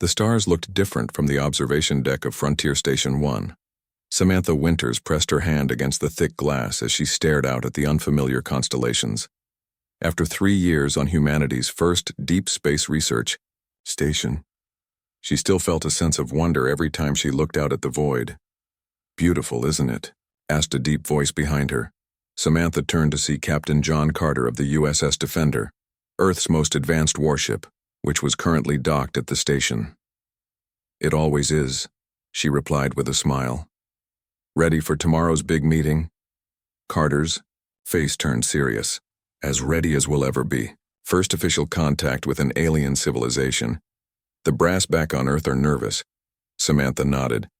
The stars looked different from the observation deck of Frontier Station 1. Samantha Winters pressed her hand against the thick glass as she stared out at the unfamiliar constellations. After 3 years on humanity's first deep space research station, she still felt a sense of wonder every time she looked out at the void. "Beautiful, isn't it?" asked a deep voice behind her. Samantha turned to see Captain John Carter of the USS Defender, Earth's most advanced warship, which was currently docked at the station. "It always is," she replied with a smile. "Ready for tomorrow's big meeting?" Carter's face turned serious. "As ready as we'll ever be. First official contact with an alien civilization. The brass back on Earth are nervous." Samantha nodded.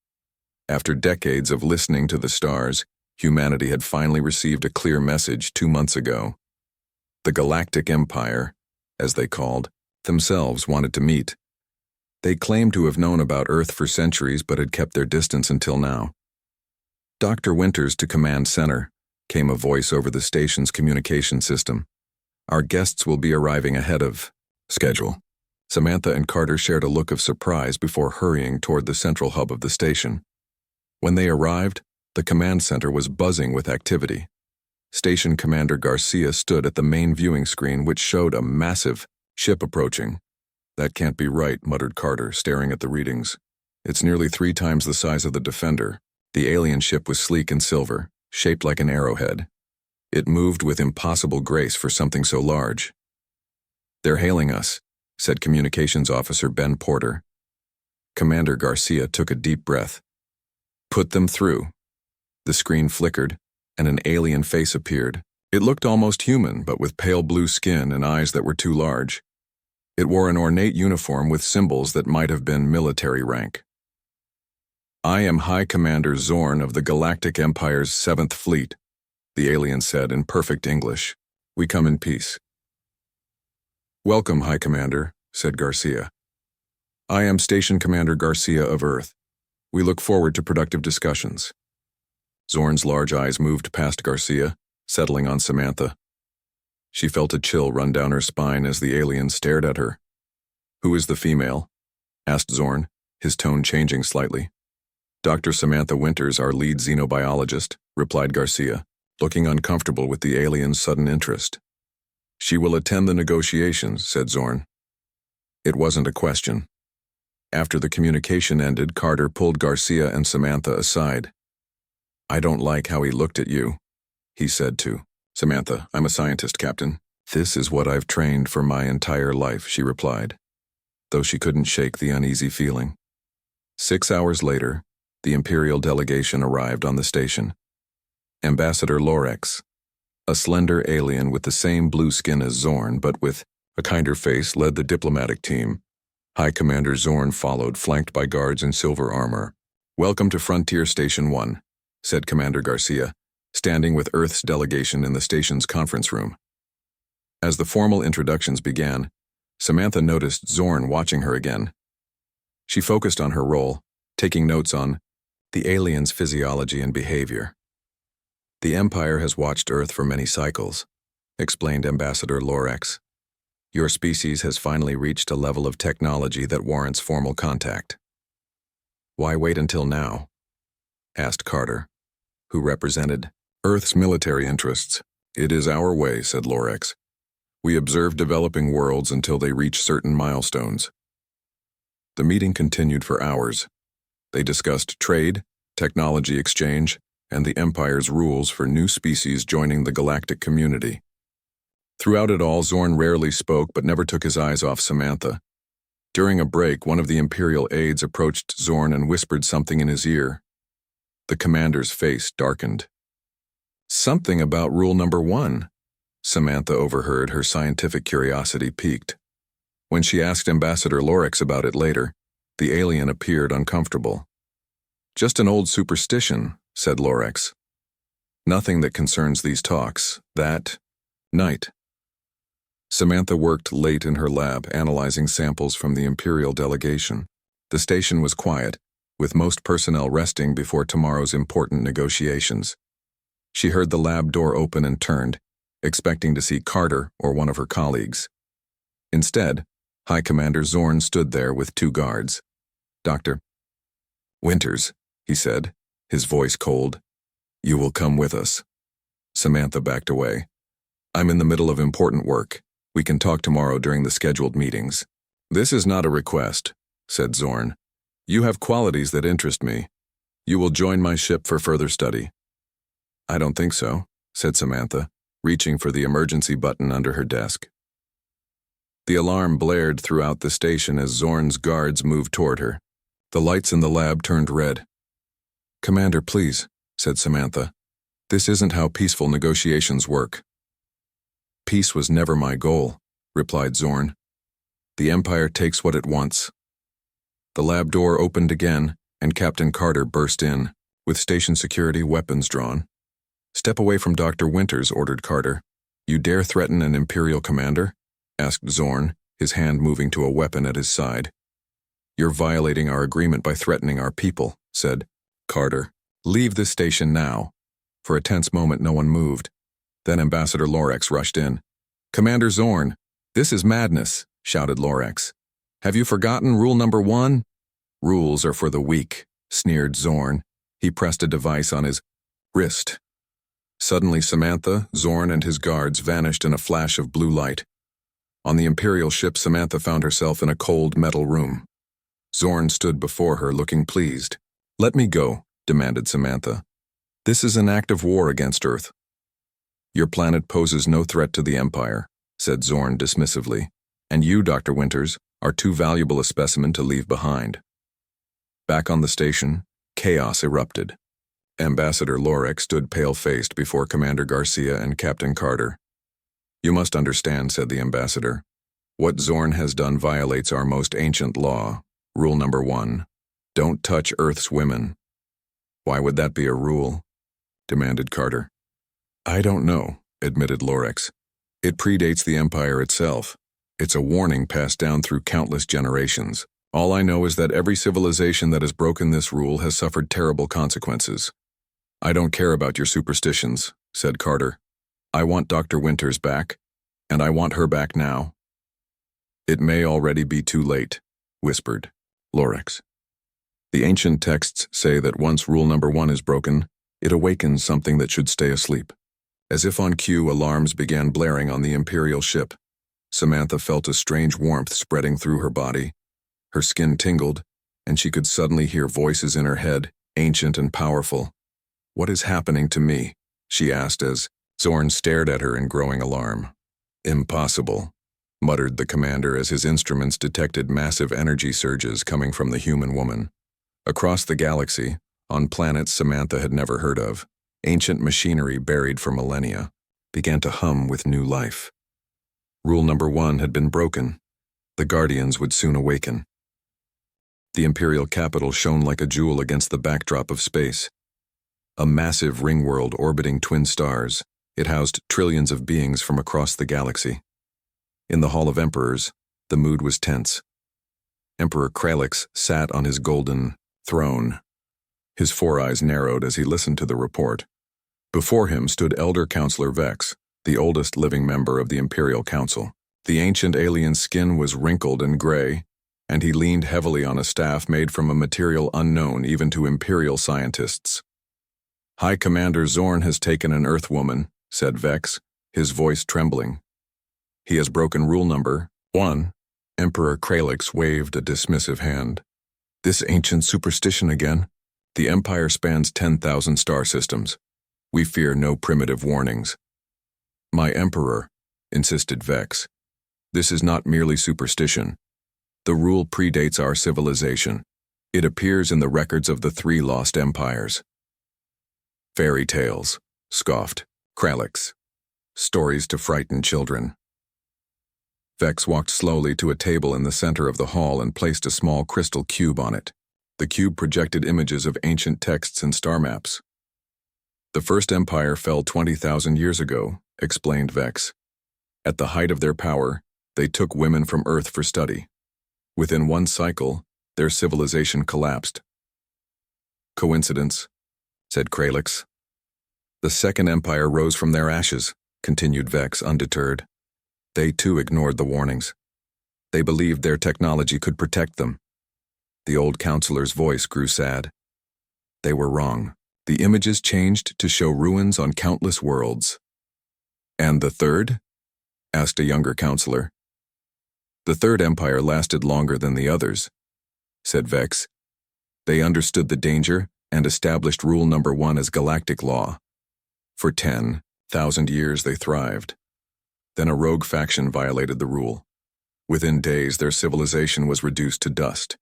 After decades of listening to the stars, humanity had finally received a clear message 2 months ago. The Galactic Empire, as they called themselves, wanted to meet. They claimed to have known about Earth for centuries but had kept their distance until now. "Dr. Winters to Command Center," came a voice over the station's communication system. "Our guests will be arriving ahead of schedule." Samantha and Carter shared a look of surprise before hurrying toward the central hub of the station. When they arrived, the command center was buzzing with activity. Station Commander Garcia stood at the main viewing screen, which showed a massive ship approaching. "That can't be right," muttered Carter, staring at the readings. "It's nearly 3 times the size of the Defender." The alien ship was sleek and silver, shaped like an arrowhead. It moved with impossible grace for something so large. "They're hailing us," said Communications Officer Ben Porter. Commander Garcia took a deep breath. "Put them through." The screen flickered, and an alien face appeared. It looked almost human, but with pale blue skin and eyes that were too large. It wore an ornate uniform with symbols that might have been military rank. "I am High Commander Zorn of the Galactic Empire's 7th Fleet," the alien said in perfect English. "We come in peace." "Welcome, High Commander," said Garcia. "I am Station Commander Garcia of Earth. We look forward to productive discussions." Zorn's large eyes moved past Garcia, settling on Samantha. She felt a chill run down her spine as the alien stared at her. "Who is the female?" asked Zorn, his tone changing slightly. "Dr. Samantha Winters, our lead xenobiologist," replied Garcia, looking uncomfortable with the alien's sudden interest. "She will attend the negotiations," said Zorn. It wasn't a question. After the communication ended, Carter pulled Garcia and Samantha aside. "I don't like how he looked at you," he said to Samantha. "I'm a scientist, Captain." "This is what I've trained for my entire life," she replied, though she couldn't shake the uneasy feeling. 6 hours later, the Imperial delegation arrived on the station. Ambassador Lorex, a slender alien with the same blue skin as Zorn but with a kinder face, led the diplomatic team. High Commander Zorn followed, flanked by guards in silver armor. "Welcome to Frontier Station 1, said Commander Garcia, standing with Earth's delegation in the station's conference room. As the formal introductions began, Samantha noticed Zorn watching her again. She focused on her role, taking notes on the alien's physiology and behavior. "The Empire has watched Earth for many cycles," explained Ambassador Lorex. "Your species has finally reached a level of technology that warrants formal contact." "Why wait until now?" asked Carter, who represented Earth's military interests. "It is our way," said Lorex. "We observe developing worlds until they reach certain milestones." The meeting continued for hours. They discussed trade, technology exchange, and the Empire's rules for new species joining the galactic community. Throughout it all, Zorn rarely spoke but never took his eyes off Samantha. During a break, one of the Imperial aides approached Zorn and whispered something in his ear. The commander's face darkened. "Something about rule number 1. Samantha overheard, her scientific curiosity piqued. When she asked Ambassador Lorex about it later, the alien appeared uncomfortable. "Just an old superstition," said Lorex. "Nothing that concerns these talks. That night." Samantha worked late in her lab, analyzing samples from the Imperial delegation. The station was quiet, with most personnel resting before tomorrow's important negotiations. She heard the lab door open and turned, expecting to see Carter or one of her colleagues. Instead, High Commander Zorn stood there with 2 guards. "Dr. Winters," he said, his voice cold. "You will come with us." Samantha backed away. "I'm in the middle of important work. We can talk tomorrow during the scheduled meetings." "This is not a request," said Zorn. "You have qualities that interest me. You will join my ship for further study." "I don't think so," said Samantha, reaching for the emergency button under her desk. The alarm blared throughout the station as Zorn's guards moved toward her. The lights in the lab turned red. "Commander, please," said Samantha. "This isn't how peaceful negotiations work." "Peace was never my goal," replied Zorn. "The Empire takes what it wants." The lab door opened again, and Captain Carter burst in, with station security weapons drawn. "Step away from Dr. Winters," ordered Carter. "You dare threaten an Imperial commander?" asked Zorn, his hand moving to a weapon at his side. "You're violating our agreement by threatening our people," said Carter. "Leave this station now." For a tense moment no one moved. Then Ambassador Lorex rushed in. "Commander Zorn, this is madness," shouted Lorex. "Have you forgotten rule number 1? "Rules are for the weak," sneered Zorn. He pressed a device on his wrist. Suddenly Samantha, Zorn, and his guards vanished in a flash of blue light. On the Imperial ship, Samantha found herself in a cold metal room. Zorn stood before her, looking pleased. "Let me go," demanded Samantha. "This is an act of war against Earth." "Your planet poses no threat to the Empire," said Zorn dismissively. "And you, Dr. Winters, are too valuable a specimen to leave behind." Back on the station, chaos erupted. Ambassador Lorex stood pale-faced before Commander Garcia and Captain Carter. "You must understand," said the ambassador. "What Zorn has done violates our most ancient law. Rule number 1. Don't touch Earth's women." "Why would that be a rule?" demanded Carter. "I don't know," admitted Lorex. "It predates the Empire itself. It's a warning passed down through countless generations. All I know is that every civilization that has broken this rule has suffered terrible consequences." "I don't care about your superstitions," said Carter. "I want Dr. Winters back, and I want her back now." "It may already be too late," whispered Lorex. "The ancient texts say that once rule number 1 is broken, it awakens something that should stay asleep." As if on cue, alarms began blaring on the Imperial ship. Samantha felt a strange warmth spreading through her body. Her skin tingled, and she could suddenly hear voices in her head, ancient and powerful. "What is happening to me?" she asked as Zorn stared at her in growing alarm. "Impossible," muttered the commander as his instruments detected massive energy surges coming from the human woman. Across the galaxy, on planets Samantha had never heard of, ancient machinery buried for millennia began to hum with new life. Rule number 1 had been broken. The Guardians would soon awaken. The Imperial capital shone like a jewel against the backdrop of space. A massive ring world orbiting twin stars, it housed trillions of beings from across the galaxy. In the Hall of Emperors, the mood was tense. Emperor Kralix sat on his golden throne. His 4 eyes narrowed as he listened to the report. Before him stood Elder Counselor Vex, the oldest living member of the Imperial Council. The ancient alien's skin was wrinkled and gray, and he leaned heavily on a staff made from a material unknown even to Imperial scientists. "High Commander Zorn has taken an Earthwoman," said Vex, his voice trembling. "He has broken rule number 1. Emperor Kralix waved a dismissive hand. "This ancient superstition again? The Empire spans 10,000 star systems. We fear no primitive warnings." "My Emperor," insisted Vex. "This is not merely superstition. The rule predates our civilization. It appears in the records of the 3 lost empires." "Fairy tales," scoffed Kralix. "Stories to frighten children." Vex walked slowly to a table in the center of the hall and placed a small crystal cube on it. The cube projected images of ancient texts and star maps. "The First Empire fell 20,000 years ago," explained Vex. "At the height of their power, they took women from Earth for study. Within 1 cycle, their civilization collapsed." "Coincidence?" said Kralix. "The Second Empire rose from their ashes," continued Vex, undeterred. "They too ignored the warnings. They believed their technology could protect them. The old counselor's voice grew sad. They were wrong. The images changed to show ruins on countless worlds. And the third? Asked a younger counselor. The third empire lasted longer than the others, said Vex. They understood the danger and established rule number 1 as galactic law. For 10,000 years they thrived. Then a rogue faction violated the rule. Within days, their civilization was reduced to dust.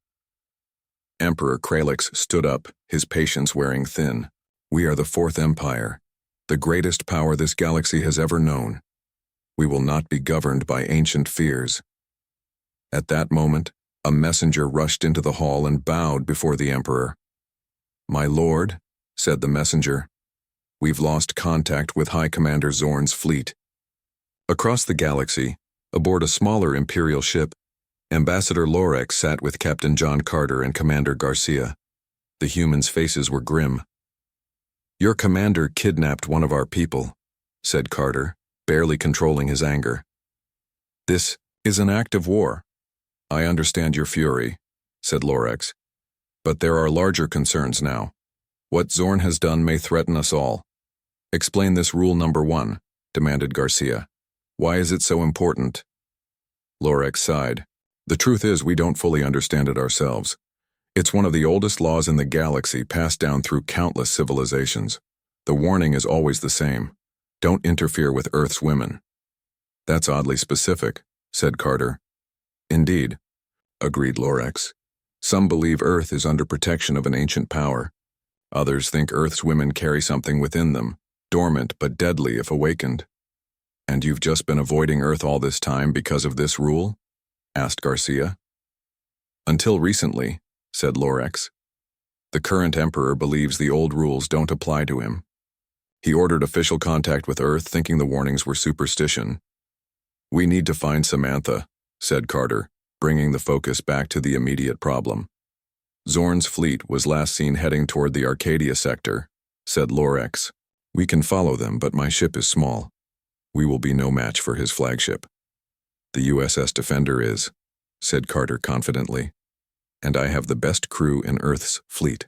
Emperor Kralix stood up, his patience wearing thin. We are the Fourth Empire, the greatest power this galaxy has ever known. We will not be governed by ancient fears. At that moment, a messenger rushed into the hall and bowed before the Emperor. My lord, said the messenger, we've lost contact with High Commander Zorn's fleet. Across the galaxy, aboard a smaller Imperial ship, Ambassador Lorex sat with Captain John Carter and Commander Garcia. The humans' faces were grim. Your commander kidnapped one of our people, said Carter, barely controlling his anger. This is an act of war. I understand your fury, said Lorex. But there are larger concerns now. What Zorn has done may threaten us all. Explain this rule number 1, demanded Garcia. Why is it so important? Lorex sighed. The truth is we don't fully understand it ourselves. It's one of the oldest laws in the galaxy passed down through countless civilizations. The warning is always the same. Don't interfere with Earth's women. That's oddly specific, said Carter. Indeed, agreed Lorex. Some believe Earth is under protection of an ancient power. Others think Earth's women carry something within them, dormant but deadly if awakened. And you've just been avoiding Earth all this time because of this rule? Asked Garcia. Until recently, said Lorex. The current emperor believes the old rules don't apply to him. He ordered official contact with Earth thinking the warnings were superstition. We need to find Samantha, said Carter, bringing the focus back to the immediate problem. Zorn's fleet was last seen heading toward the Arcadia sector, said Lorex. We can follow them, but my ship is small. We will be no match for his flagship. The USS Defender is, said Carter confidently, and I have the best crew in Earth's fleet.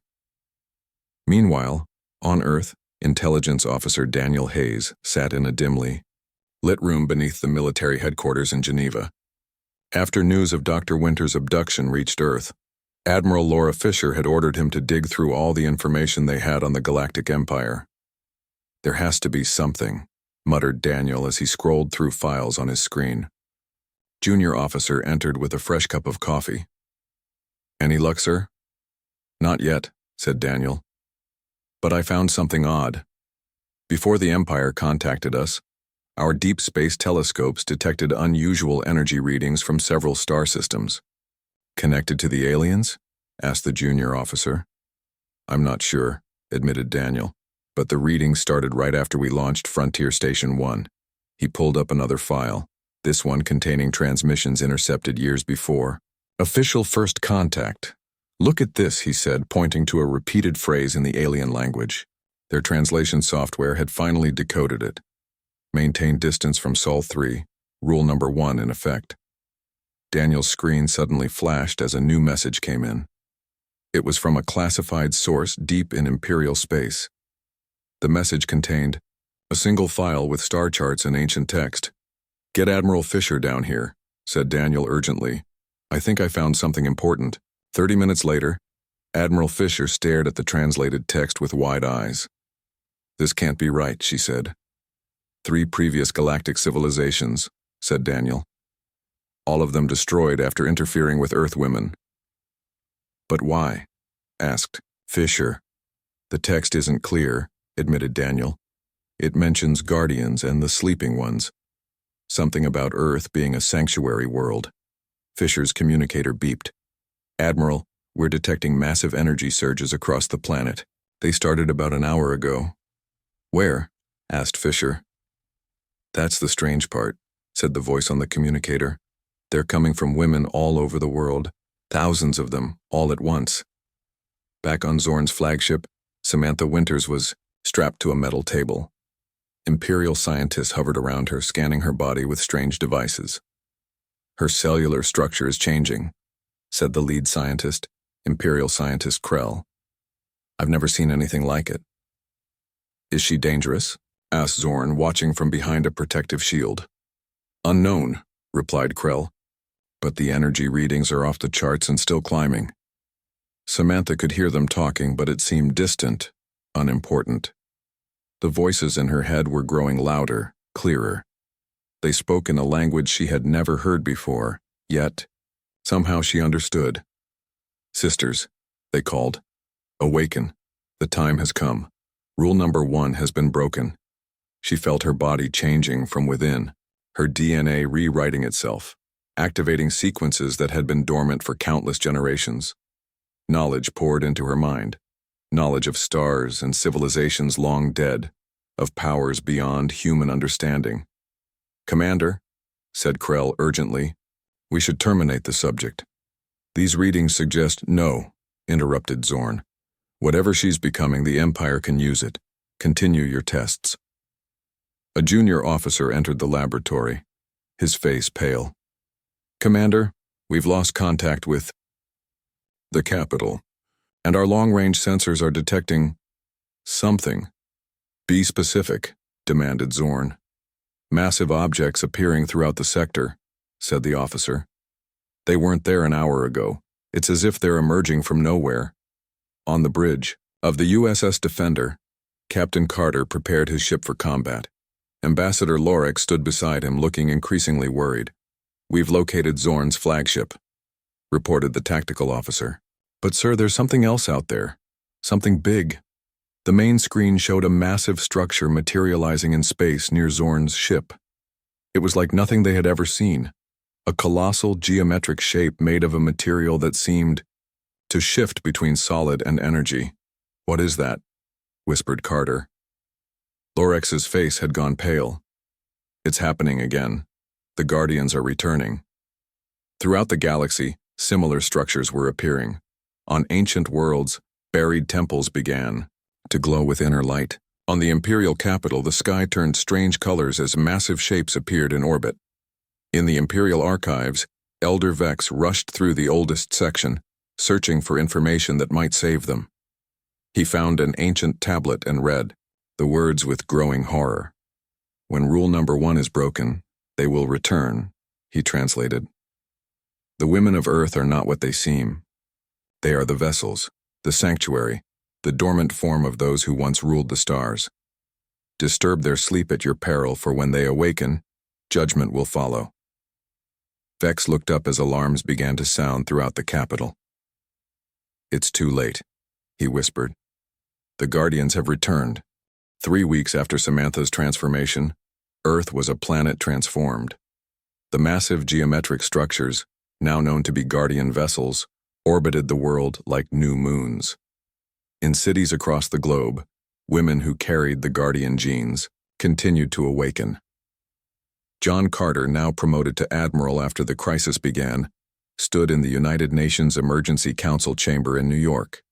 Meanwhile, on Earth, Intelligence Officer Daniel Hayes sat in a dimly lit room beneath the military headquarters in Geneva. After news of Dr. Winter's abduction reached Earth, Admiral Laura Fisher had ordered him to dig through all the information they had on the Galactic Empire. There has to be something, muttered Daniel as he scrolled through files on his screen. Junior officer entered with a fresh cup of coffee. Any luck, sir? Not yet, said Daniel. But I found something odd. Before the Empire contacted us, our deep space telescopes detected unusual energy readings from several star systems. Connected to the aliens? Asked the junior officer. I'm not sure, admitted Daniel, but the readings started right after we launched Frontier Station 1. He pulled up another file, this one containing transmissions intercepted years before. Official first contact. Look at this, he said, pointing to a repeated phrase in the alien language. Their translation software had finally decoded it. Maintain distance from Sol 3, rule number 1 in effect. Daniel's screen suddenly flashed as a new message came in. It was from a classified source deep in Imperial space. The message contained a single file with star charts and ancient text. Get Admiral Fisher down here, said Daniel urgently. I think I found something important. 30 minutes later, Admiral Fisher stared at the translated text with wide eyes. This can't be right, she said. 3 previous galactic civilizations, said Daniel. All of them destroyed after interfering with Earth women. But why? Asked Fisher. The text isn't clear, admitted Daniel. It mentions guardians and the sleeping ones. Something about Earth being a sanctuary world. Fisher's communicator beeped. Admiral, we're detecting massive energy surges across the planet. They started about an hour ago. Where? Asked Fisher. That's the strange part, said the voice on the communicator. They're coming from women all over the world, thousands of them, all at once. Back on Zorn's flagship, Samantha Winters was strapped to a metal table. Imperial scientists hovered around her, scanning her body with strange devices. Her cellular structure is changing, said the lead scientist, Imperial Scientist Krell. I've never seen anything like it. Is she dangerous? Asked Zorn, watching from behind a protective shield. Unknown, replied Krell, but the energy readings are off the charts and still climbing. Samantha could hear them talking, but it seemed distant, unimportant. The voices in her head were growing louder, clearer. They spoke in a language she had never heard before, yet somehow she understood. Sisters, they called. Awaken. The time has come. Rule number 1 has been broken. She felt her body changing from within, her DNA rewriting itself, activating sequences that had been dormant for countless generations. Knowledge poured into her mind, knowledge of stars and civilizations long dead, of powers beyond human understanding. Commander, said Krell urgently, we should terminate the subject. These readings suggest no, interrupted Zorn. Whatever she's becoming, the Empire can use it. Continue your tests. A junior officer entered the laboratory, his face pale. Commander, we've lost contact with the capital, and our long-range sensors are detecting something. Be specific, demanded Zorn. Massive objects appearing throughout the sector, said the officer. They weren't there an hour ago. It's as if they're emerging from nowhere. On the bridge of the USS Defender, Captain Carter prepared his ship for combat. Ambassador Lorek stood beside him, looking increasingly worried. We've located Zorn's flagship, reported the tactical officer. But sir, there's something else out there. Something big. The main screen showed a massive structure materializing in space near Zorn's ship. It was like nothing they had ever seen. A colossal geometric shape made of a material that seemed to shift between solid and energy. What is that? Whispered Carter. Lorex's face had gone pale. It's happening again. The Guardians are returning. Throughout the galaxy, similar structures were appearing. On ancient worlds, buried temples began to glow with inner light. On the Imperial capital, the sky turned strange colors as massive shapes appeared in orbit. In the Imperial archives, Elder Vex rushed through the oldest section, searching for information that might save them. He found an ancient tablet and read the words with growing horror. When rule number 1 is broken, they will return, he translated. The women of Earth are not what they seem. They are the vessels, the sanctuary, the dormant form of those who once ruled the stars. Disturb their sleep at your peril, for when they awaken, judgment will follow. Vex looked up as alarms began to sound throughout the capital. It's too late, he whispered. The Guardians have returned. 3 weeks after Samantha's transformation, Earth was a planet transformed. The massive geometric structures, now known to be Guardian vessels, orbited the world like new moons. In cities across the globe, women who carried the Guardian genes continued to awaken. John Carter, now promoted to Admiral after the crisis began, stood in the United Nations Emergency Council chamber in New York.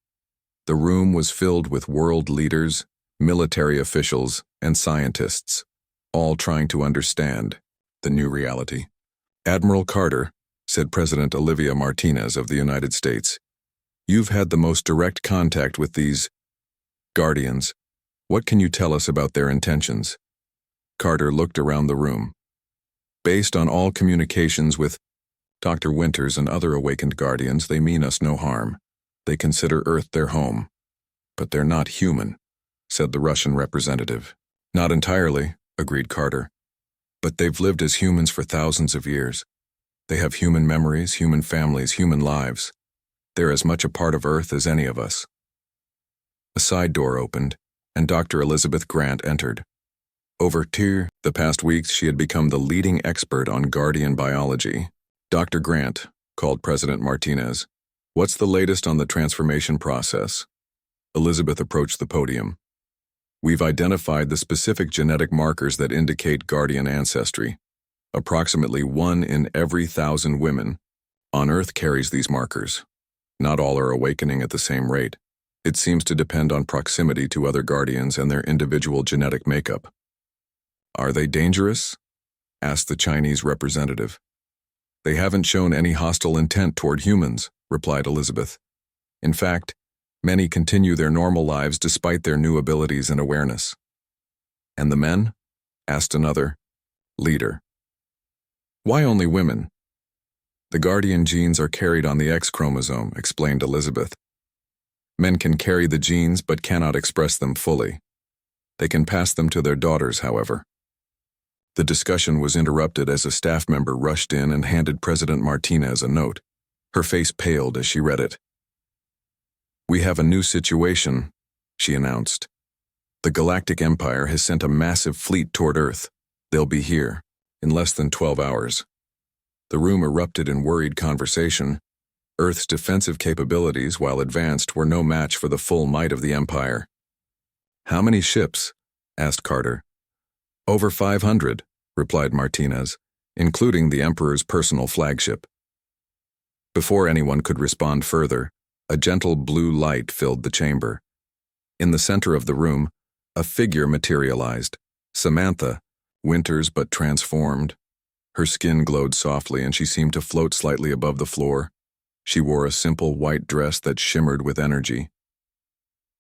The room was filled with world leaders, military officials, and scientists, all trying to understand the new reality. Admiral Carter, said President Olivia Martinez of the United States, you've had the most direct contact with these Guardians. What can you tell us about their intentions? Carter looked around the room. Based on all communications with Dr. Winters and other awakened Guardians, they mean us no harm. They consider Earth their home. But they're not human, said the Russian representative. Not entirely, agreed Carter. But they've lived as humans for thousands of years. They have human memories, human families, human lives. They're as much a part of Earth as any of us. A side door opened, and Dr. Elizabeth Grant entered. Over the past weeks, she had become the leading expert on Guardian biology. Dr. Grant, called President Martinez, what's the latest on the transformation process? Elizabeth approached the podium. We've identified the specific genetic markers that indicate Guardian ancestry. Approximately 1 in every 1,000 women on Earth carries these markers. Not all are awakening at the same rate. It seems to depend on proximity to other Guardians and their individual genetic makeup. Are they dangerous? Asked the Chinese representative. They haven't shown any hostile intent toward humans, replied Elizabeth. In fact, many continue their normal lives despite their new abilities and awareness. And the men? Asked another, leader. Why only women? The guardian genes are carried on the X chromosome, explained Elizabeth. Men can carry the genes but cannot express them fully. They can pass them to their daughters, however. The discussion was interrupted as a staff member rushed in and handed President Martinez a note. Her face paled as she read it. We have a new situation, she announced. The Galactic Empire has sent a massive fleet toward Earth. They'll be here in less than 12 hours. The room erupted in worried conversation. Earth's defensive capabilities, while advanced, were no match for the full might of the Empire. How many ships? Asked Carter. Over 500, replied Martinez, including the Emperor's personal flagship. Before anyone could respond further, a gentle blue light filled the chamber. In the center of the room, a figure materialized. Samantha, Winters but transformed. Her skin glowed softly and she seemed to float slightly above the floor. She wore a simple white dress that shimmered with energy.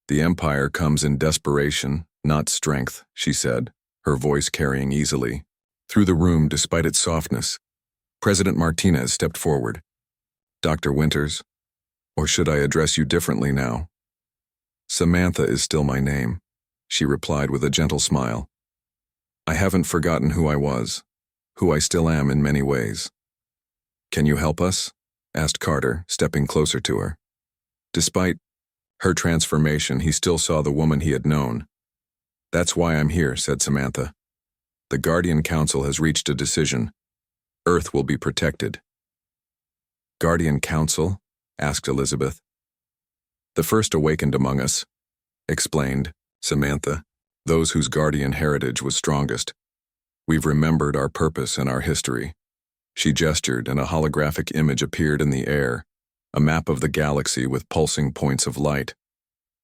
The Empire comes in desperation, not strength, she said, her voice carrying easily. Through the room, despite its softness, President Martinez stepped forward. Dr. Winters, or should I address you differently now? Samantha is still my name, she replied with a gentle smile. I haven't forgotten who I was, who I still am in many ways. Can you help us? Asked Carter, stepping closer to her. Despite her transformation, he still saw the woman he had known. That's why I'm here, said Samantha. The Guardian Council has reached a decision. Earth will be protected. Guardian Council? Asked Elizabeth. The first awakened among us, explained Samantha, those whose guardian heritage was strongest. We've remembered our purpose and our history. She gestured, and a holographic image appeared in the air, a map of the galaxy with pulsing points of light.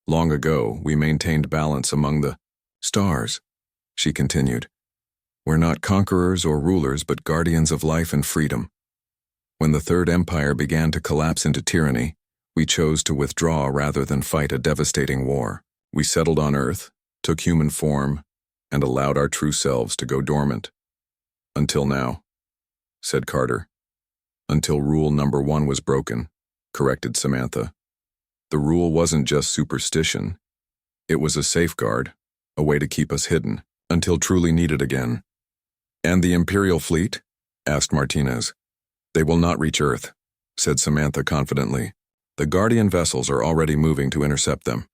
Long ago, we maintained balance among the stars, she continued. We're not conquerors or rulers, but guardians of life and freedom. When the Third Empire began to collapse into tyranny, we chose to withdraw rather than fight a devastating war. We settled on Earth, took human form, and allowed our true selves to go dormant. Until now, said Carter. Until rule number 1 was broken, corrected Samantha. The rule wasn't just superstition. It was a safeguard, a way to keep us hidden, until truly needed again. And the Imperial fleet? Asked Martinez. They will not reach Earth, said Samantha confidently. The Guardian vessels are already moving to intercept them.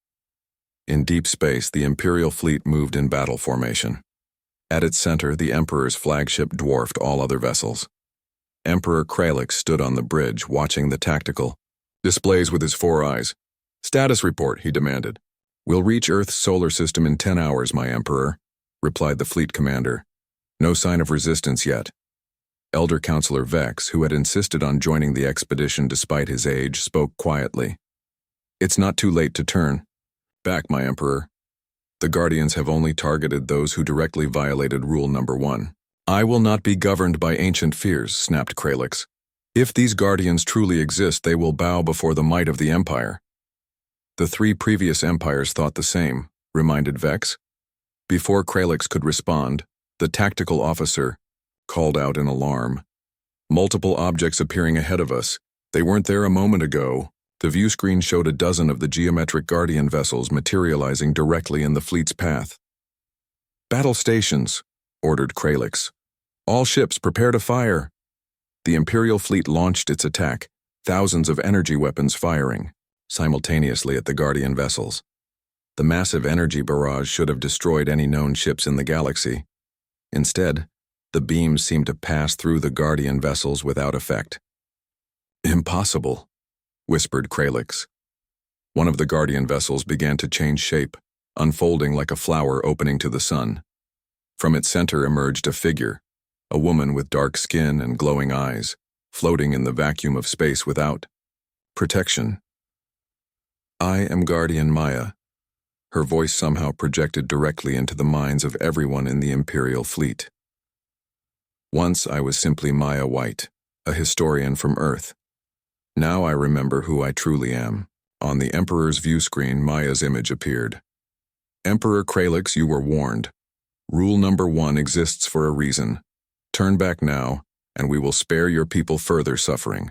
In deep space, the Imperial fleet moved in battle formation. At its center, the Emperor's flagship dwarfed all other vessels. Emperor Kralix stood on the bridge, watching the tactical displays with his 4 eyes. Status report, he demanded. We'll reach Earth's solar system in 10 hours, my Emperor, replied the fleet commander. No sign of resistance yet. Elder Counselor Vex, who had insisted on joining the expedition despite his age, spoke quietly. It's not too late to turn back, my Emperor. The Guardians have only targeted those who directly violated rule number 1. I will not be governed by ancient fears, snapped Kralix. If these Guardians truly exist, they will bow before the might of the Empire. The 3 previous empires thought the same, reminded Vex. Before Kralix could respond, the tactical officer called out in alarm. Multiple objects appearing ahead of us. They weren't there a moment ago. The view screen showed a dozen of the geometric Guardian vessels materializing directly in the fleet's path. Battle stations, ordered Kralix. All ships prepare to fire. The Imperial fleet launched its attack, thousands of energy weapons firing simultaneously at the Guardian vessels. The massive energy barrage should have destroyed any known ships in the galaxy. Instead, the beams seemed to pass through the Guardian vessels without effect. Impossible, whispered Kralix. One of the Guardian vessels began to change shape, unfolding like a flower opening to the sun. From its center emerged a figure, a woman with dark skin and glowing eyes, floating in the vacuum of space without protection. I am Guardian Maya. Her voice somehow projected directly into the minds of everyone in the Imperial fleet. Once I was simply Maya White, a historian from Earth. Now I remember who I truly am. On the Emperor's view screen, Maya's image appeared. Emperor Kralix, you were warned. Rule number 1 exists for a reason. Turn back now, and we will spare your people further suffering.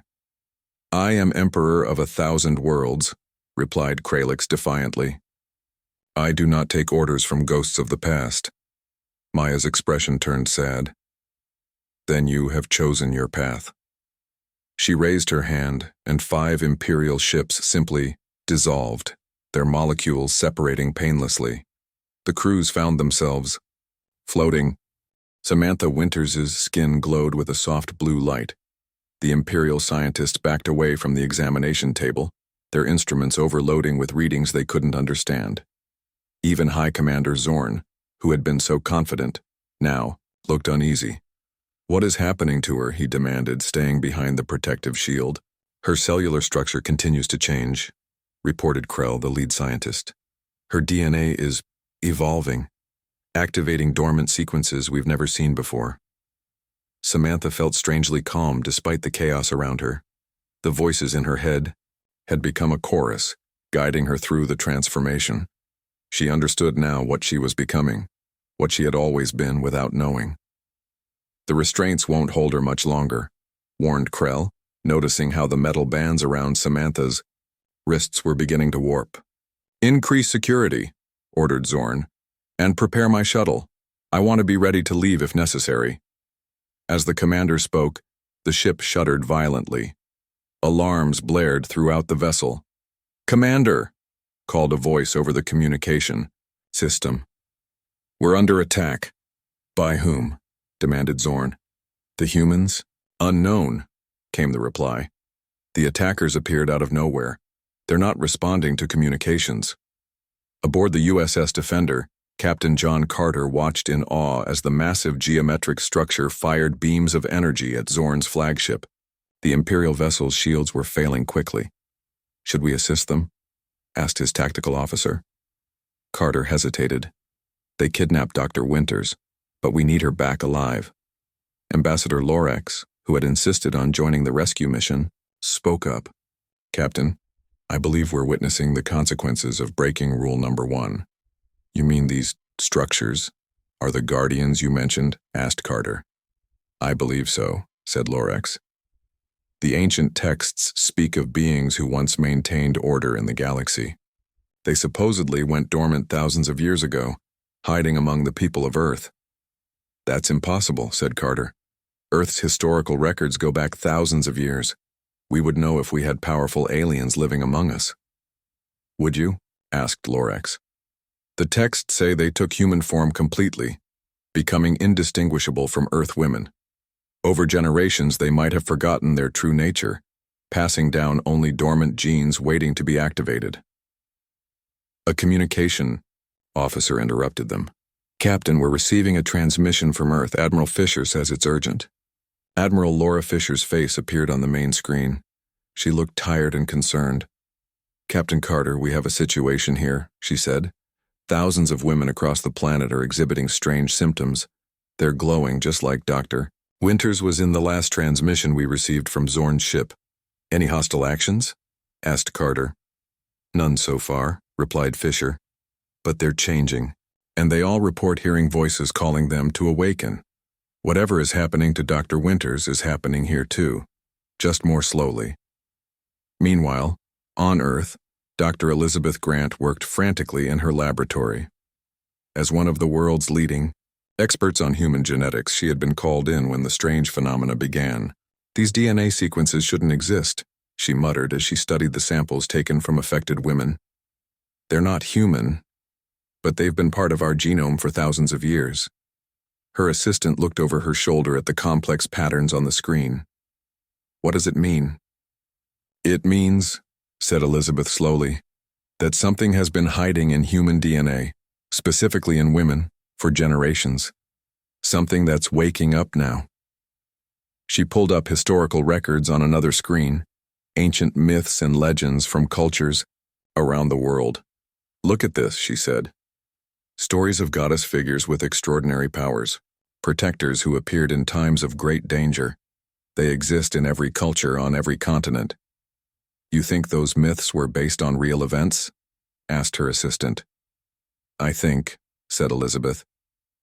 I am Emperor of 1,000 worlds, replied Kralix defiantly. I do not take orders from ghosts of the past. Maya's expression turned sad. Then you have chosen your path. She raised her hand, and 5 Imperial ships simply dissolved, their molecules separating painlessly. The crews found themselves floating. Samantha Winters' skin glowed with a soft blue light. The Imperial scientists backed away from the examination table, their instruments overloading with readings they couldn't understand. Even High Commander Zorn, who had been so confident, now looked uneasy. What is happening to her, he demanded, staying behind the protective shield. Her cellular structure continues to change, reported Krell, the lead scientist. Her DNA is evolving, activating dormant sequences we've never seen before. Samantha felt strangely calm despite the chaos around her. The voices in her head had become a chorus, guiding her through the transformation. She understood now what she was becoming, what she had always been without knowing. The restraints won't hold her much longer, warned Krell, noticing how the metal bands around Samantha's wrists were beginning to warp. Increase security, ordered Zorn, and prepare my shuttle. I want to be ready to leave if necessary. As the commander spoke, the ship shuddered violently. Alarms blared throughout the vessel. Commander, called a voice over the communication system. We're under attack. By whom? Demanded Zorn. The humans? Unknown, came the reply. The attackers appeared out of nowhere. They're not responding to communications. Aboard the USS Defender, Captain John Carter watched in awe as the massive geometric structure fired beams of energy at Zorn's flagship. The Imperial vessel's shields were failing quickly. Should we assist them? Asked his tactical officer. Carter hesitated. They kidnapped Dr. Winters, but we need her back alive. Ambassador Lorax, who had insisted on joining the rescue mission, spoke up. Captain, I believe we're witnessing the consequences of breaking rule number 1. You mean these structures are the guardians you mentioned? Asked Carter. I believe so, said Lorax. The ancient texts speak of beings who once maintained order in the galaxy. They supposedly went dormant thousands of years ago, hiding among the people of Earth. That's impossible, said Carter. Earth's historical records go back thousands of years. We would know if we had powerful aliens living among us. Would you? Asked Lorax. The texts say they took human form completely, becoming indistinguishable from Earth women. Over generations, they might have forgotten their true nature, passing down only dormant genes waiting to be activated. A communication officer interrupted them. Captain, we're receiving a transmission from Earth. Admiral Fisher says it's urgent. Admiral Laura Fisher's face appeared on the main screen. She looked tired and concerned. Captain Carter, we have a situation here, she said. Thousands of women across the planet are exhibiting strange symptoms. They're glowing just like Dr. Winters was in the last transmission we received from Zorn's ship. Any hostile actions? Asked Carter. None so far, replied Fisher. But they're changing, and they all report hearing voices calling them to awaken. Whatever is happening to Dr. Winters is happening here too, just more slowly. Meanwhile, on Earth, Dr. Elizabeth Grant worked frantically in her laboratory. As one of the world's leading experts on human genetics, she had been called in when the strange phenomena began. These DNA sequences shouldn't exist, she muttered as she studied the samples taken from affected women. They're not human, but they've been part of our genome for thousands of years. Her assistant looked over her shoulder at the complex patterns on the screen. What does it mean? It means, said Elizabeth slowly, that something has been hiding in human DNA, specifically in women, for generations. Something that's waking up now. She pulled up historical records on another screen, ancient myths and legends from cultures around the world. Look at this, she said. Stories of goddess figures with extraordinary powers, protectors who appeared in times of great danger. They exist in every culture on every continent. You think those myths were based on real events? Asked her assistant. I think, said Elizabeth,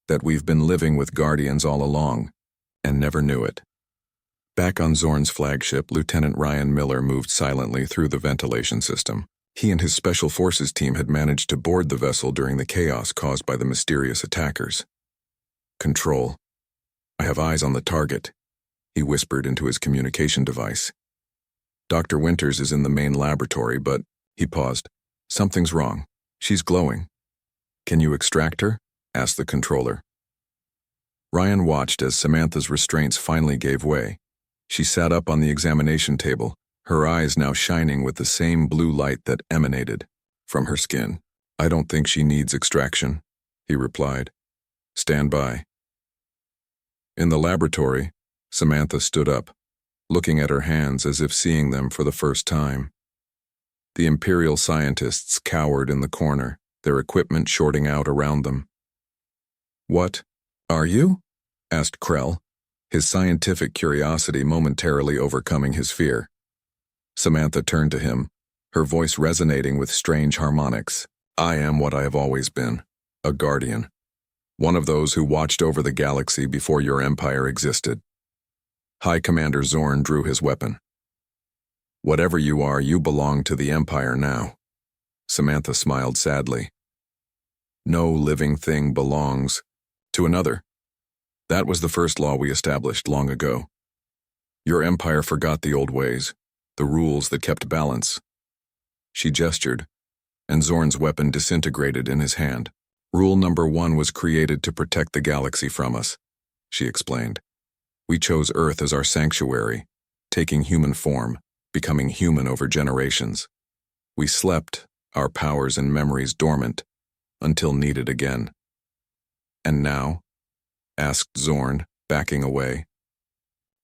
that we've been living with Guardians all along, and never knew it. Back on Zorn's flagship, Lieutenant Ryan Miller moved silently through the ventilation system. He and his Special Forces team had managed to board the vessel during the chaos caused by the mysterious attackers. Control. I have eyes on the target, he whispered into his communication device. Dr. Winters is in the main laboratory, but, he paused. Something's wrong. She's glowing. Can you extract her? Asked the controller. Ryan watched as Samantha's restraints finally gave way. She sat up on the examination table, her eyes now shining with the same blue light that emanated from her skin. I don't think she needs extraction, he replied. Stand by. In the laboratory, Samantha stood up, looking at her hands as if seeing them for the first time. The Imperial scientists cowered in the corner, their equipment shorting out around them. What? Are you? Asked Krell, his scientific curiosity momentarily overcoming his fear. Samantha turned to him, her voice resonating with strange harmonics. I am what I have always been, a guardian. One of those who watched over the galaxy before your empire existed. High Commander Zorn drew his weapon. Whatever you are, you belong to the Empire now. Samantha smiled sadly. No living thing belongs to another. That was the first law we established long ago. Your empire forgot the old ways, the rules that kept balance. She gestured, and Zorn's weapon disintegrated in his hand. Rule number 1 was created to protect the galaxy from us, she explained. We chose Earth as our sanctuary, taking human form, becoming human over generations. We slept, our powers and memories dormant, until needed again. And now? Asked Zorn, backing away.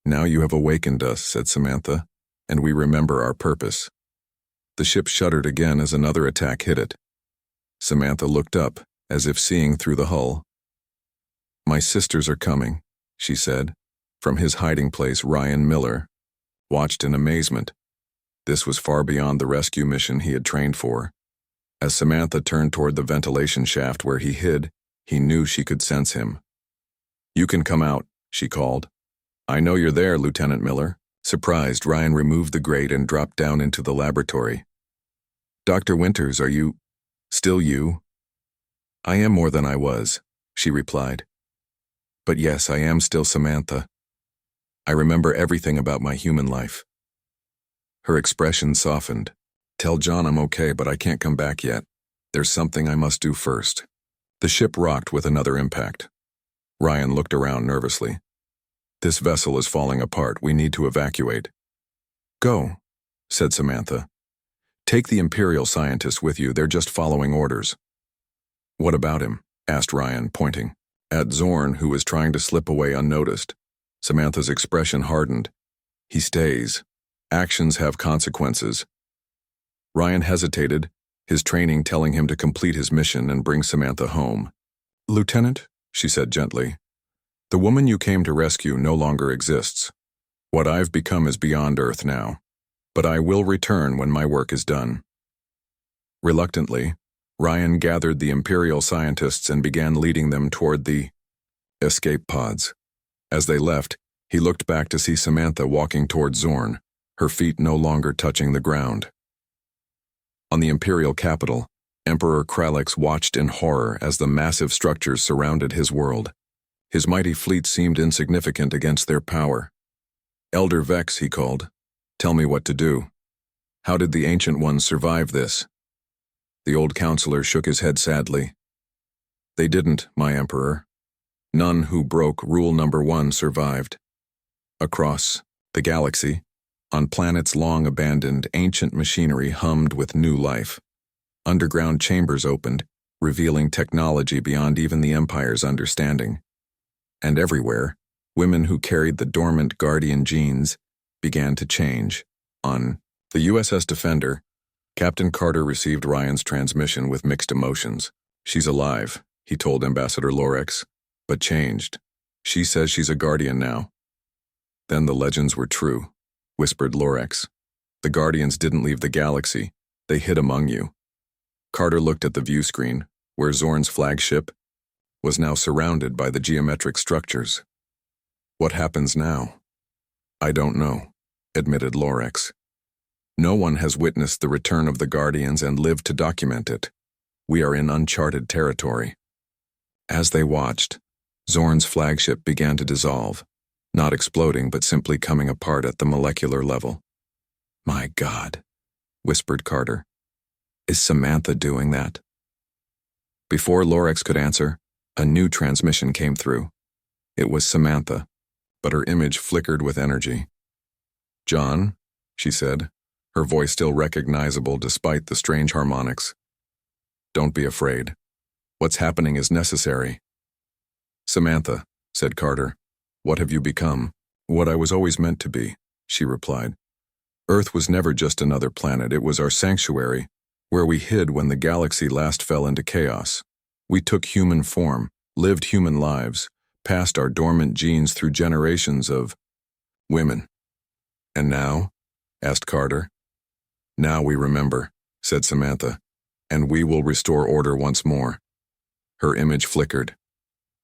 Now you have awakened us, said Samantha, and we remember our purpose. The ship shuddered again as another attack hit it. Samantha looked up, as if seeing through the hull. My sisters are coming, she said. From his hiding place, Ryan Miller watched in amazement. This was far beyond the rescue mission he had trained for. As Samantha turned toward the ventilation shaft where he hid, he knew she could sense him. You can come out, she called. I know you're there, Lieutenant Miller. Surprised, Ryan removed the grate and dropped down into the laboratory. Dr. Winters, are you still you? I am more than I was, she replied. But yes, I am still Samantha. I remember everything about my human life. Her expression softened. Tell John I'm okay, but I can't come back yet. There's something I must do first. The ship rocked with another impact. Ryan looked around nervously. This vessel is falling apart. We need to evacuate. Go, said Samantha. Take the Imperial scientists with you. They're just following orders. What about him? Asked Ryan, pointing. At Zorn, who was trying to slip away unnoticed. Samantha's expression hardened. He stays. Actions have consequences. Ryan hesitated, his training telling him to complete his mission and bring Samantha home. Lieutenant, she said gently, the woman you came to rescue no longer exists. What I've become is beyond Earth now, but I will return when my work is done. Reluctantly, Ryan gathered the Imperial scientists and began leading them toward the escape pods. As they left, he looked back to see Samantha walking toward Zorn, her feet no longer touching the ground. On the Imperial capital, Emperor Kralix watched in horror as the massive structures surrounded his world. His mighty fleet seemed insignificant against their power. Elder Vex, he called. Tell me what to do. How did the Ancient Ones survive this? The old counselor shook his head sadly. They didn't, my Emperor. None who broke rule number 1 survived. Across the galaxy, on planets long abandoned, ancient machinery hummed with new life. Underground chambers opened, revealing technology beyond even the Empire's understanding. And everywhere, women who carried the dormant Guardian genes began to change. On the USS Defender, Captain Carter received Ryan's transmission with mixed emotions. She's alive, he told Ambassador Lorex, but changed. She says she's a Guardian now. Then the legends were true, whispered Lorex. The Guardians didn't leave the galaxy. They hid among you. Carter looked at the view screen, where Zorn's flagship was now surrounded by the geometric structures. What happens now? I don't know, admitted Lorex. No one has witnessed the return of the Guardians and lived to document it. We are in uncharted territory. As they watched, Zorn's flagship began to dissolve, not exploding but simply coming apart at the molecular level. My God, whispered Carter. Is Samantha doing that? Before Lorex could answer, a new transmission came through. It was Samantha, but her image flickered with energy. John, she said, her voice still recognizable despite the strange harmonics. Don't be afraid. What's happening is necessary. Samantha, said Carter, what have you become? What I was always meant to be, she replied. Earth was never just another planet, it was our sanctuary, where we hid when the galaxy last fell into chaos. We took human form, lived human lives, passed our dormant genes through generations of women. And now? Asked Carter. Now we remember, said Samantha, and we will restore order once more. Her image flickered.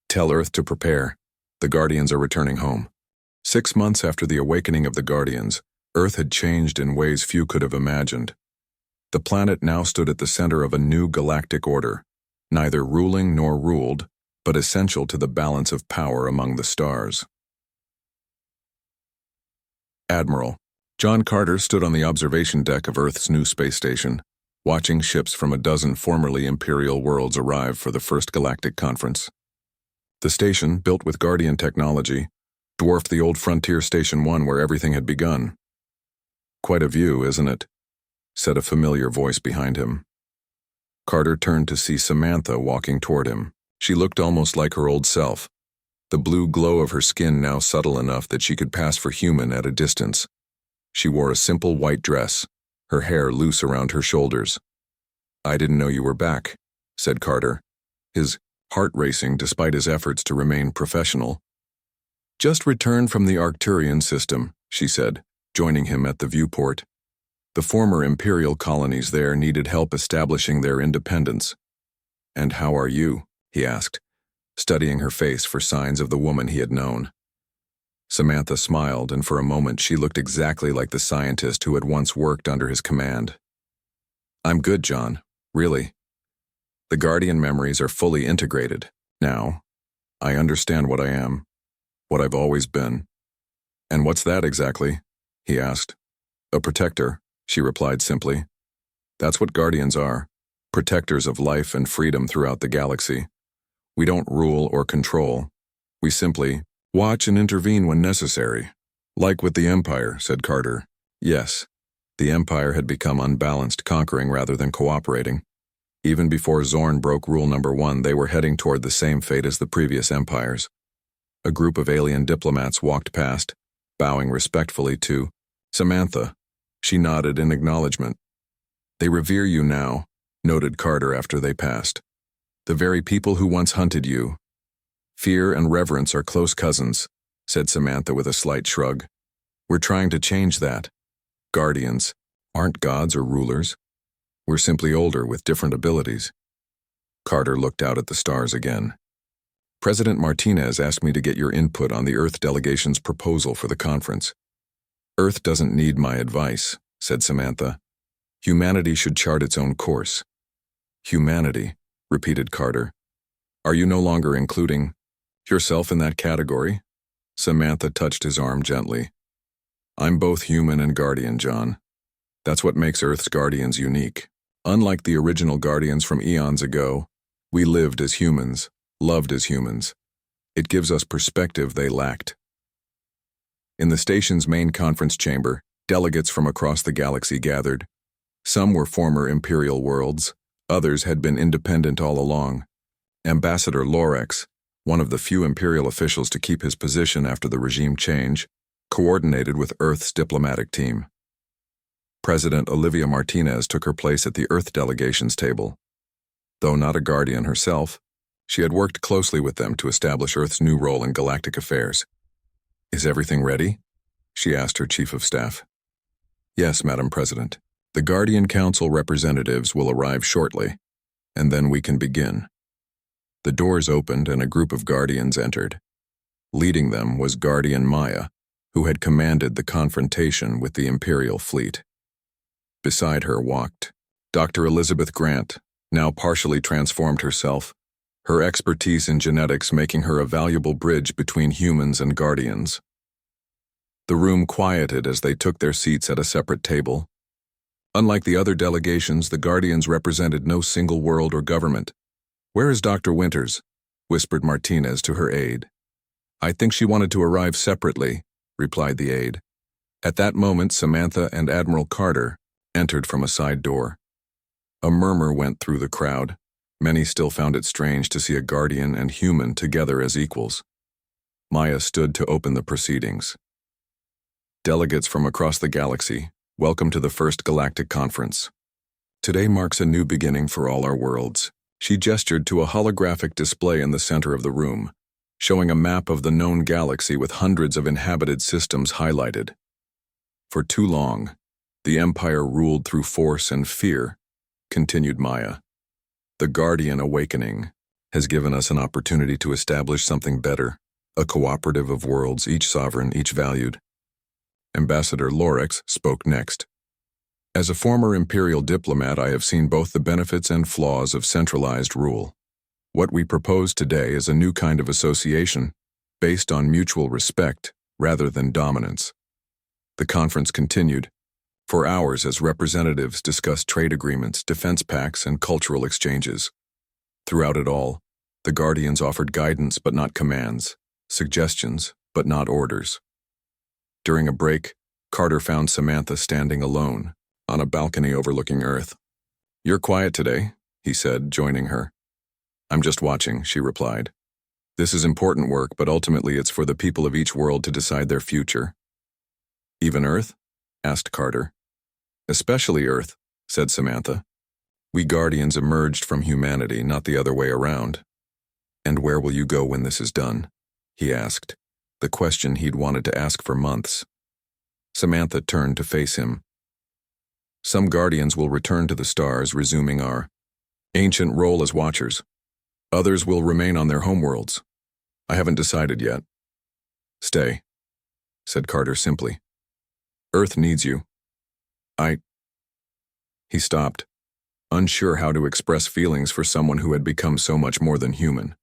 Tell Earth to prepare. The Guardians are returning home. 6 months after the awakening of the Guardians, Earth had changed in ways few could have imagined. The planet now stood at the center of a new galactic order, neither ruling nor ruled, but essential to the balance of power among the stars. Admiral John Carter stood on the observation deck of Earth's new space station, watching ships from a dozen formerly Imperial worlds arrive for the first galactic conference. The station, built with Guardian technology, dwarfed the old Frontier Station 1 where everything had begun. Quite a view, isn't it? Said a familiar voice behind him. Carter turned to see Samantha walking toward him. She looked almost like her old self, the blue glow of her skin now subtle enough that she could pass for human at a distance. She wore a simple white dress, her hair loose around her shoulders. I didn't know you were back, said Carter, his heart racing despite his efforts to remain professional. Just returned from the Arcturian system, she said, joining him at the viewport. The former Imperial colonies there needed help establishing their independence. And how are you? He asked, studying her face for signs of the woman he had known. Samantha smiled, and for a moment she looked exactly like the scientist who had once worked under his command. I'm good, John, really. The Guardian memories are fully integrated. Now, I understand what I am, what I've always been. And what's that exactly? He asked. A protector, she replied simply. That's what Guardians are, protectors of life and freedom throughout the galaxy. We don't rule or control. We simply watch and intervene when necessary. Like with the Empire, said Carter. Yes, the Empire had become unbalanced, conquering rather than cooperating. Even before Zorn broke rule number 1, they were heading toward the same fate as the previous empires. A group of alien diplomats walked past, bowing respectfully to Samantha. She nodded in acknowledgement. They revere you now, noted Carter after they passed. The very people who once hunted you. Fear and reverence are close cousins, said Samantha with a slight shrug. We're trying to change that. Guardians aren't gods or rulers. We're simply older with different abilities. Carter looked out at the stars again. President Martinez asked me to get your input on the Earth delegation's proposal for the conference. Earth doesn't need my advice, said Samantha. Humanity should chart its own course. Humanity, repeated Carter. Are you no longer including yourself in that category? Samantha touched his arm gently. I'm both human and Guardian, John. That's what makes Earth's Guardians unique. Unlike the original Guardians from eons ago, we lived as humans, loved as humans. It gives us perspective they lacked. In the station's main conference chamber, delegates from across the galaxy gathered. Some were former Imperial worlds, others had been independent all along. Ambassador Lorex, one of the few Imperial officials to keep his position after the regime change, coordinated with Earth's diplomatic team. President Olivia Martinez took her place at the Earth delegation's table. Though not a Guardian herself, she had worked closely with them to establish Earth's new role in galactic affairs. Is everything ready? she asked her chief of staff. Yes, Madam President. The Guardian Council representatives will arrive shortly, and then we can begin. The doors opened and a group of Guardians entered. Leading them was Guardian Maya, who had commanded the confrontation with the Imperial fleet. Beside her walked Dr. Elizabeth Grant, now partially transformed herself, her expertise in genetics making her a valuable bridge between humans and Guardians. The room quieted as they took their seats at a separate table. Unlike the other delegations, the Guardians represented no single world or government. "Where is Dr. Winters?" whispered Martinez to her aide. "I think she wanted to arrive separately," replied the aide. At that moment, Samantha and Admiral Carter entered from a side door. A murmur went through the crowd. Many still found it strange to see a Guardian and human together as equals. Maya stood to open the proceedings. Delegates from across the galaxy, welcome to the first Galactic Conference. Today marks a new beginning for all our worlds. She gestured to a holographic display in the center of the room, showing a map of the known galaxy with hundreds of inhabited systems highlighted. For too long, the Empire ruled through force and fear, continued Maya. The Guardian Awakening has given us an opportunity to establish something better, a cooperative of worlds, each sovereign, each valued. Ambassador Lorex spoke next. As a former Imperial diplomat, I have seen both the benefits and flaws of centralized rule. What we propose today is a new kind of association, based on mutual respect rather than dominance. The conference continued for hours as representatives discussed trade agreements, defense pacts, and cultural exchanges. Throughout it all, the Guardians offered guidance but not commands, suggestions but not orders. During a break, Carter found Samantha standing alone on a balcony overlooking Earth. "You're quiet today," he said, joining her. "I'm just watching," she replied. "This is important work, but ultimately it's for the people of each world to decide their future." "Even Earth?" asked Carter. "Especially Earth," said Samantha. "We Guardians emerged from humanity, not the other way around." "And where will you go when this is done?" he asked, the question he'd wanted to ask for months. Samantha turned to face him. "Some Guardians will return to the stars, resuming our ancient role as watchers. Others will remain on their homeworlds. I haven't decided yet." "Stay," said Carter simply. "Earth needs you." He stopped, unsure how to express feelings for someone who had become so much more than human.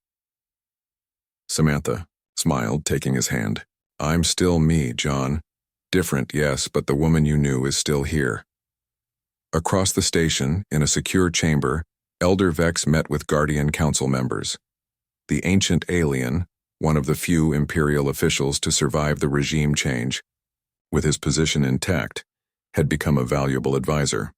Samantha smiled, taking his hand. "I'm still me, John. Different, yes, but the woman you knew is still here." Across the station, in a secure chamber, Elder Vex met with Guardian Council members. The ancient alien, one of the few Imperial officials to survive the regime change, with his position intact, had become a valuable advisor.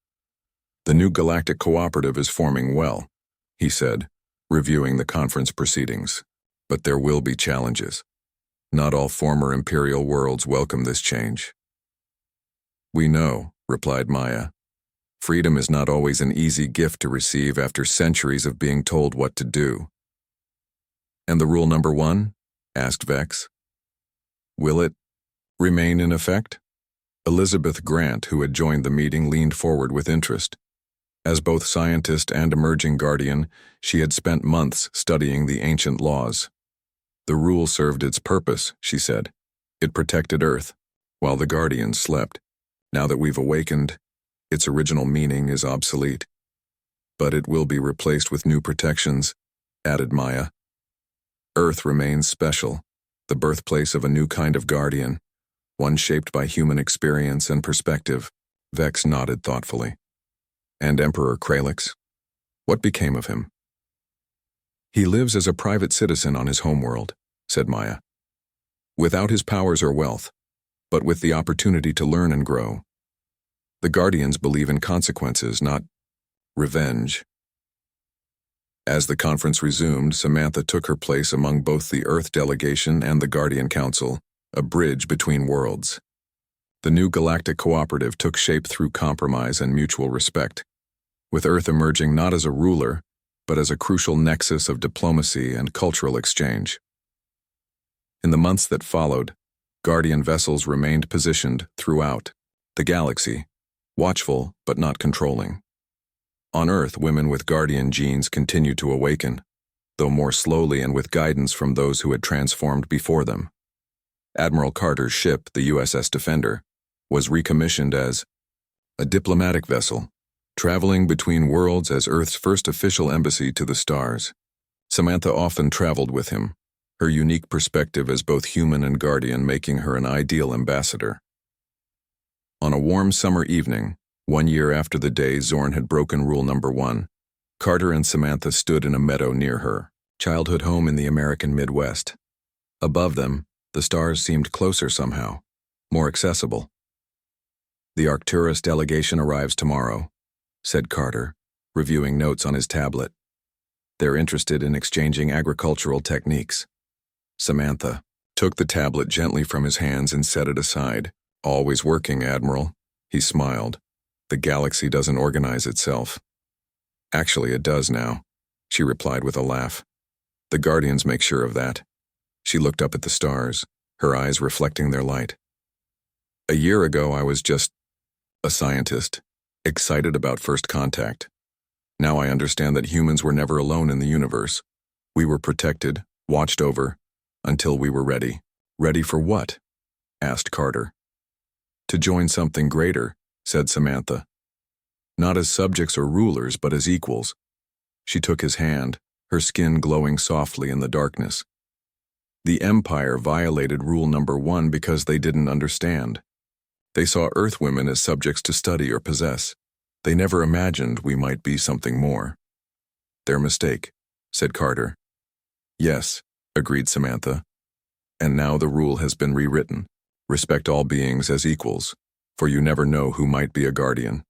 "The new galactic cooperative is forming well," he said, reviewing the conference proceedings. "But there will be challenges. Not all former Imperial worlds welcome this change." "We know," replied Maya. "Freedom is not always an easy gift to receive after centuries of being told what to do." "And the rule number 1?" asked Vex. "Will it remain in effect?" Elizabeth Grant, who had joined the meeting, leaned forward with interest. As both scientist and emerging Guardian, she had spent months studying the ancient laws. "The rule served its purpose," she said. "It protected Earth, while the Guardians slept. Now that we've awakened, its original meaning is obsolete. But it will be replaced with new protections," added Maya. "Earth remains special, the birthplace of a new kind of Guardian, one shaped by human experience and perspective." Vex nodded thoughtfully. "And Emperor Kralix? What became of him?" "He lives as a private citizen on his homeworld," said Maya. "Without his powers or wealth, but with the opportunity to learn and grow. The Guardians believe in consequences, not revenge." As the conference resumed, Samantha took her place among both the Earth delegation and the Guardian Council, a bridge between worlds. The new galactic cooperative took shape through compromise and mutual respect, with Earth emerging not as a ruler, but as a crucial nexus of diplomacy and cultural exchange. In the months that followed, Guardian vessels remained positioned throughout the galaxy, watchful but not controlling. On Earth, women with Guardian genes continued to awaken, though more slowly and with guidance from those who had transformed before them. Admiral Carter's ship, the USS Defender, was recommissioned as a diplomatic vessel, traveling between worlds as Earth's first official embassy to the stars. Samantha often traveled with him, her unique perspective as both human and Guardian making her an ideal ambassador. On a warm summer evening, 1 year after the day Zorn had broken rule number 1, Carter and Samantha stood in a meadow near her childhood home in the American Midwest. Above them, the stars seemed closer somehow, more accessible. "The Arcturus delegation arrives tomorrow," said Carter, reviewing notes on his tablet. "They're interested in exchanging agricultural techniques." Samantha took the tablet gently from his hands and set it aside. "Always working, Admiral." He smiled. "The galaxy doesn't organize itself." "Actually, it does now," she replied with a laugh. "The Guardians make sure of that." She looked up at the stars, her eyes reflecting their light. "A year ago, I was just a scientist, excited about first contact. Now I understand that humans were never alone in the universe. We were protected, watched over, until we were ready." "Ready for what?" asked Carter. "To join something greater," said Samantha. "Not as subjects or rulers, but as equals." She took his hand, her skin glowing softly in the darkness. "The Empire violated rule number 1 because they didn't understand. They saw Earth women as subjects to study or possess. They never imagined we might be something more." "Their mistake," said Carter. "Yes," agreed Samantha. "And now the rule has been rewritten. Respect all beings as equals, for you never know who might be a Guardian."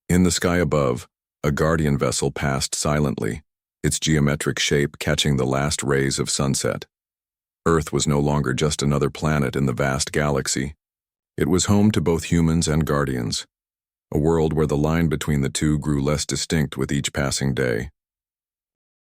In the sky above, a Guardian vessel passed silently, its geometric shape catching the last rays of sunset. Earth was no longer just another planet in the vast galaxy. It was home to both humans and Guardians, a world where the line between the two grew less distinct with each passing day.